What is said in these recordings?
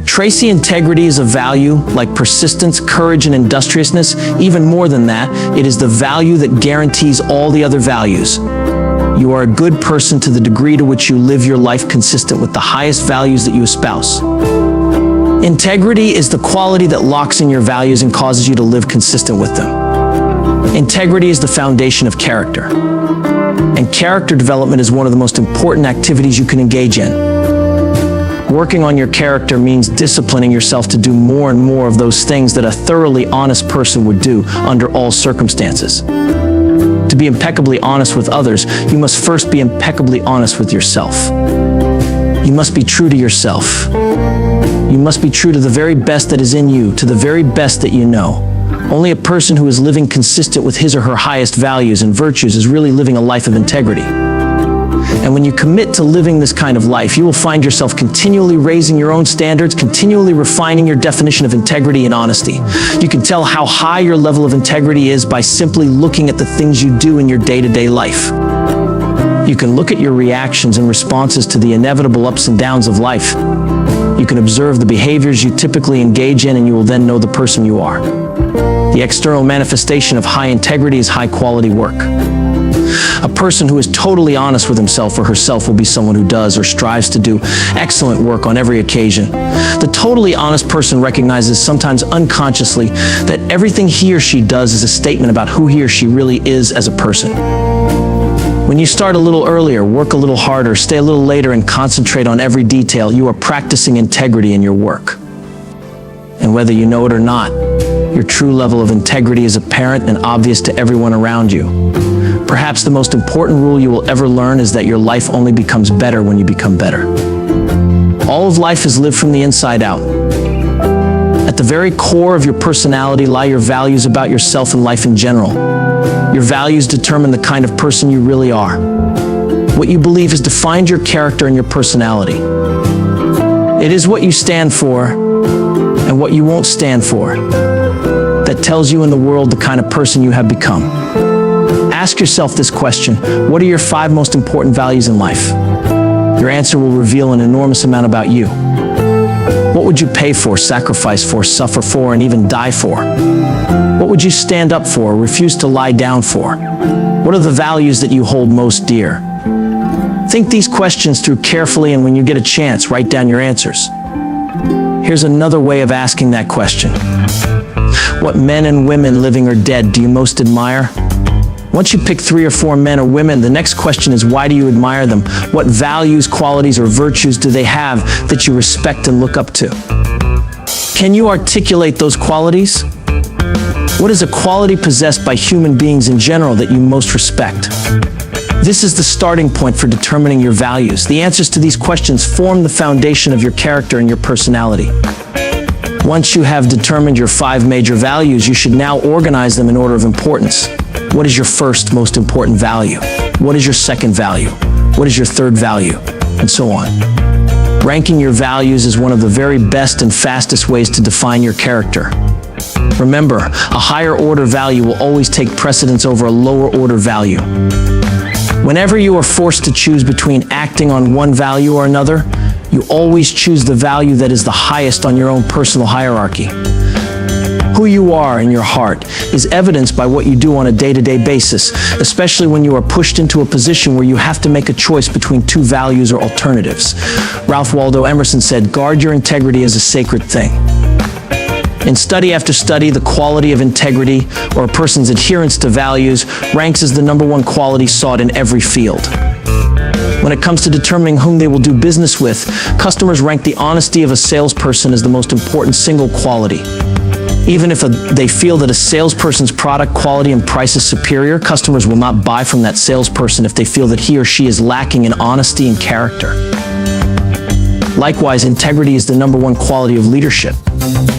Tracy, integrity is a value like persistence, courage, and industriousness. Even more than that, it is the value that guarantees all the other values. You are a good person to the degree to which you live your life consistent with the highest values that you espouse. Integrity is the quality that locks in your values and causes you to live consistent with them. Integrity is the foundation of character. And character development is one of the most important activities you can engage in. Working on your character means disciplining yourself to do more and more of those things that a thoroughly honest person would do under all circumstances. To be impeccably honest with others, you must first be impeccably honest with yourself. You must be true to yourself. You must be true to the very best that is in you, to the very best that you know. Only a person who is living consistent with his or her highest values and virtues is really living a life of integrity. And when you commit to living this kind of life, you will find yourself continually raising your own standards, continually refining your definition of integrity and honesty. You can tell how high your level of integrity is by simply looking at the things you do in your day-to-day life. You can look at your reactions and responses to the inevitable ups and downs of life. You can observe the behaviors you typically engage in, and you will then know the person you are. The external manifestation of high integrity is high-quality work. A person who is totally honest with himself or herself will be someone who does or strives to do excellent work on every occasion. The totally honest person recognizes, sometimes unconsciously, that everything he or she does is a statement about who he or she really is as a person. When you start a little earlier, work a little harder, stay a little later, and concentrate on every detail, you are practicing integrity in your work. And whether you know it or not, your true level of integrity is apparent and obvious to everyone around you. Perhaps the most important rule you will ever learn is that your life only becomes better when you become better. All of life is lived from the inside out. At the very core of your personality lie your values about yourself and life in general. Your values determine the kind of person you really are. What you believe has defined your character and your personality. It is what you stand for and what you won't stand for that tells you in the world the kind of person you have become. Ask yourself this question: what are your 5 most important values in life? Your answer will reveal an enormous amount about you. What would you pay for, sacrifice for, suffer for, and even die for? What would you stand up for, refuse to lie down for? What are the values that you hold most dear? Think these questions through carefully, and when you get a chance, write down your answers. Here's another way of asking that question. What men and women, living or dead, do you most admire? Once you pick 3 or 4 men or women, the next question is, why do you admire them? What values, qualities, or virtues do they have that you respect and look up to? Can you articulate those qualities? What is a quality possessed by human beings in general that you most respect? This is the starting point for determining your values. The answers to these questions form the foundation of your character and your personality. Once you have determined your 5 major values, you should now organize them in order of importance. What is your first most important value? What is your second value? What is your third value? And so on. Ranking your values is one of the very best and fastest ways to define your character. Remember, a higher order value will always take precedence over a lower order value. Whenever you are forced to choose between acting on one value or another, you always choose the value that is the highest on your own personal hierarchy. Who you are in your heart is evidenced by what you do on a day-to-day basis, especially when you are pushed into a position where you have to make a choice between 2 values or alternatives. Ralph Waldo Emerson said, "Guard your integrity as a sacred thing." In study after study, the quality of integrity, or a person's adherence to values, ranks as the #1 quality sought in every field. When it comes to determining whom they will do business with, customers rank the honesty of a salesperson as the most important single quality. Even if they feel that a salesperson's product quality and price is superior, customers will not buy from that salesperson if they feel that he or she is lacking in honesty and character. Likewise, integrity is the #1 quality of leadership.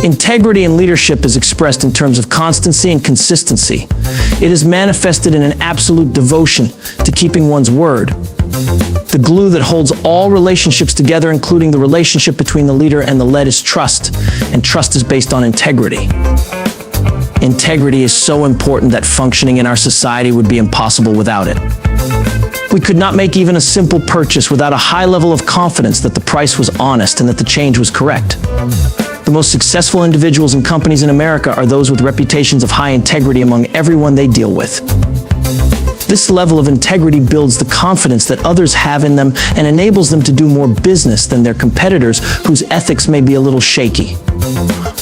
Integrity in leadership is expressed in terms of constancy and consistency. It is manifested in an absolute devotion to keeping one's word. The glue that holds all relationships together, including the relationship between the leader and the led, is trust, and trust is based on integrity. Integrity is so important that functioning in our society would be impossible without it. We could not make even a simple purchase without a high level of confidence that the price was honest and that the change was correct. The most successful individuals and companies in America are those with reputations of high integrity among everyone they deal with. This level of integrity builds the confidence that others have in them and enables them to do more business than their competitors whose ethics may be a little shaky.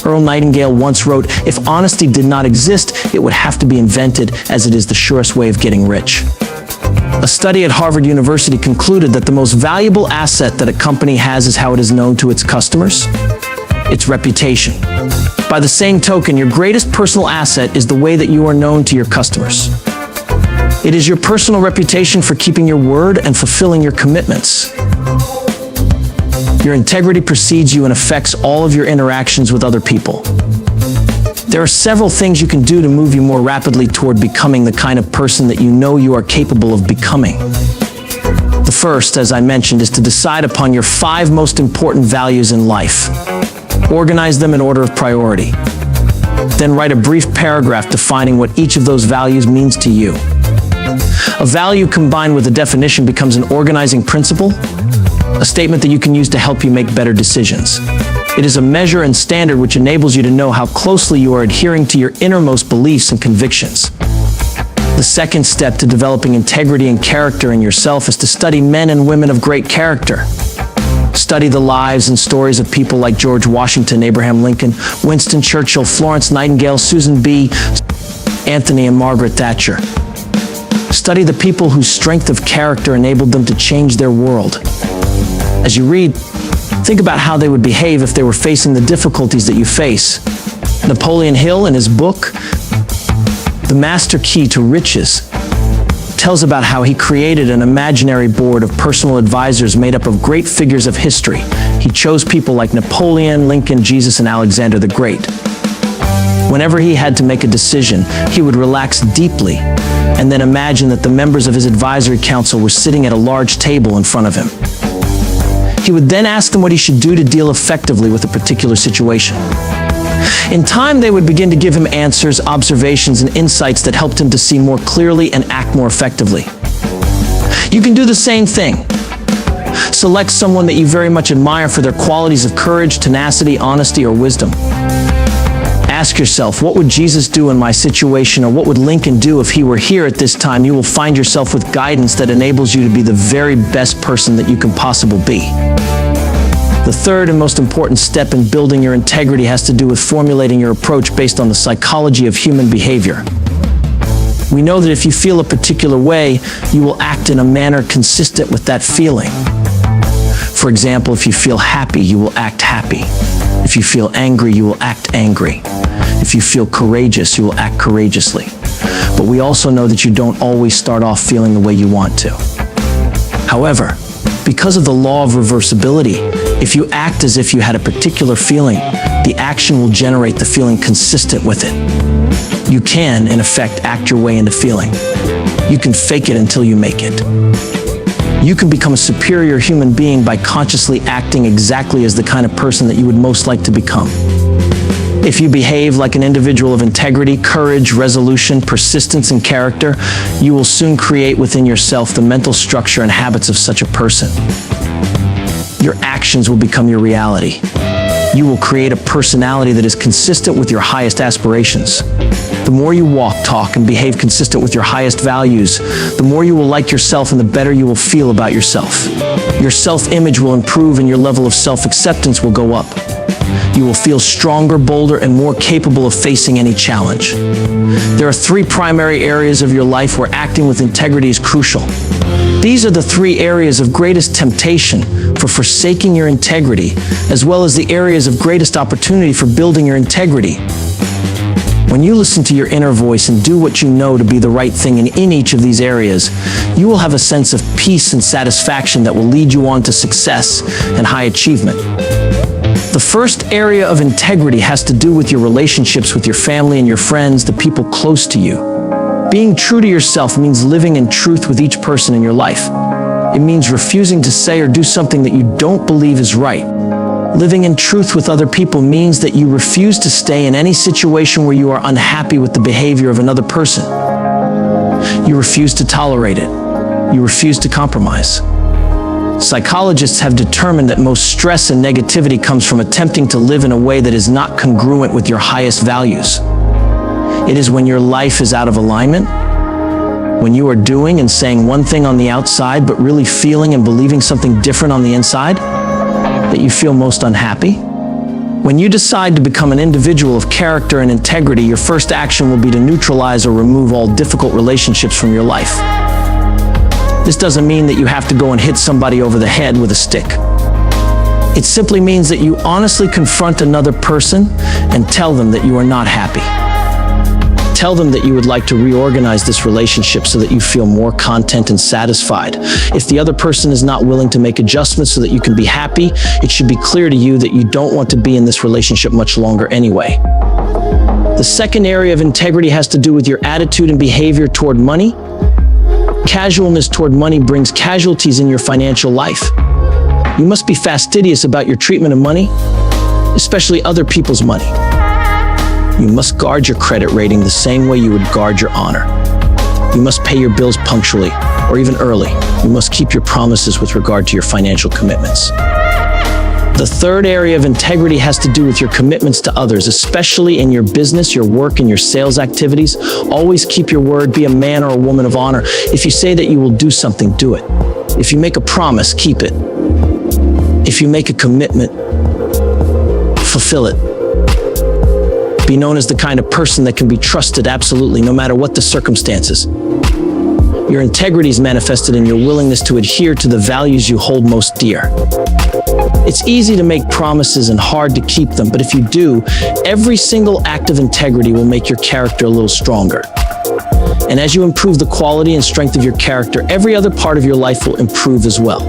Earl Nightingale once wrote, "If honesty did not exist, it would have to be invented, as it is the surest way of getting rich." A study at Harvard University concluded that the most valuable asset that a company has is how it is known to its customers, its reputation. By the same token, your greatest personal asset is the way that you are known to your customers. It is your personal reputation for keeping your word and fulfilling your commitments. Your integrity precedes you and affects all of your interactions with other people. There are several things you can do to move you more rapidly toward becoming the kind of person that you know you are capable of becoming. The first, as I mentioned, is to decide upon your 5 most important values in life. Organize them in order of priority. Then write a brief paragraph defining what each of those values means to you. A value combined with a definition becomes an organizing principle, a statement that you can use to help you make better decisions. It is a measure and standard which enables you to know how closely you are adhering to your innermost beliefs and convictions. The second step to developing integrity and character in yourself is to study men and women of great character. Study the lives and stories of people like George Washington, Abraham Lincoln, Winston Churchill, Florence Nightingale, Susan B. Anthony and Margaret Thatcher. Study the people whose strength of character enabled them to change their world. As you read, think about how they would behave if they were facing the difficulties that you face. Napoleon Hill, in his book, The Master Key to Riches, tells about how he created an imaginary board of personal advisors made up of great figures of history. He chose people like Napoleon, Lincoln, Jesus, and Alexander the Great. Whenever he had to make a decision, he would relax deeply and then imagine that the members of his advisory council were sitting at a large table in front of him. He would then ask them what he should do to deal effectively with a particular situation. In time, they would begin to give him answers, observations, and insights that helped him to see more clearly and act more effectively. You can do the same thing. Select someone that you very much admire for their qualities of courage, tenacity, honesty, or wisdom. Ask yourself, what would Jesus do in my situation, or what would Lincoln do if he were here at this time? You will find yourself with guidance that enables you to be the very best person that you can possibly be. The third and most important step in building your integrity has to do with formulating your approach based on the psychology of human behavior. We know that if you feel a particular way, you will act in a manner consistent with that feeling. For example, if you feel happy, you will act happy. If you feel angry, you will act angry. If you feel courageous, you will act courageously. But we also know that you don't always start off feeling the way you want to. However, because of the law of reversibility, if you act as if you had a particular feeling, the action will generate the feeling consistent with it. You can, in effect, act your way into feeling. You can fake it until you make it. You can become a superior human being by consciously acting exactly as the kind of person that you would most like to become. If you behave like an individual of integrity, courage, resolution, persistence, and character, you will soon create within yourself the mental structure and habits of such a person. Your actions will become your reality. You will create a personality that is consistent with your highest aspirations. The more you walk, talk, and behave consistent with your highest values, the more you will like yourself and the better you will feel about yourself. Your self-image will improve and your level of self-acceptance will go up. You will feel stronger, bolder, and more capable of facing any challenge. There are 3 primary areas of your life where acting with integrity is crucial. These are the 3 areas of greatest temptation for forsaking your integrity, as well as the areas of greatest opportunity for building your integrity. When you listen to your inner voice and do what you know to be the right thing in each of these areas, you will have a sense of peace and satisfaction that will lead you on to success and high achievement. The first area of integrity has to do with your relationships with your family and your friends, the people close to you. Being true to yourself means living in truth with each person in your life. It means refusing to say or do something that you don't believe is right. Living in truth with other people means that you refuse to stay in any situation where you are unhappy with the behavior of another person. You refuse to tolerate it. You refuse to compromise. Psychologists have determined that most stress and negativity comes from attempting to live in a way that is not congruent with your highest values. It is when your life is out of alignment, when you are doing and saying one thing on the outside, but really feeling and believing something different on the inside, that you feel most unhappy. When you decide to become an individual of character and integrity, your first action will be to neutralize or remove all difficult relationships from your life. This doesn't mean that you have to go and hit somebody over the head with a stick. It simply means that you honestly confront another person and tell them that you are not happy. Tell them that you would like to reorganize this relationship so that you feel more content and satisfied. If the other person is not willing to make adjustments so that you can be happy, it should be clear to you that you don't want to be in this relationship much longer anyway. The second area of integrity has to do with your attitude and behavior toward money. Casualness toward money brings casualties in your financial life. You must be fastidious about your treatment of money, especially other people's money. You must guard your credit rating the same way you would guard your honor. You must pay your bills punctually or even early. You must keep your promises with regard to your financial commitments. The third area of integrity has to do with your commitments to others, especially in your business, your work, and your sales activities. Always keep your word. Be a man or a woman of honor. If you say that you will do something, do it. If you make a promise, keep it. If you make a commitment, fulfill it. Be known as the kind of person that can be trusted absolutely, no matter what the circumstances. Your integrity is manifested in your willingness to adhere to the values you hold most dear. It's easy to make promises and hard to keep them, but if you do, every single act of integrity will make your character a little stronger. And as you improve the quality and strength of your character, every other part of your life will improve as well.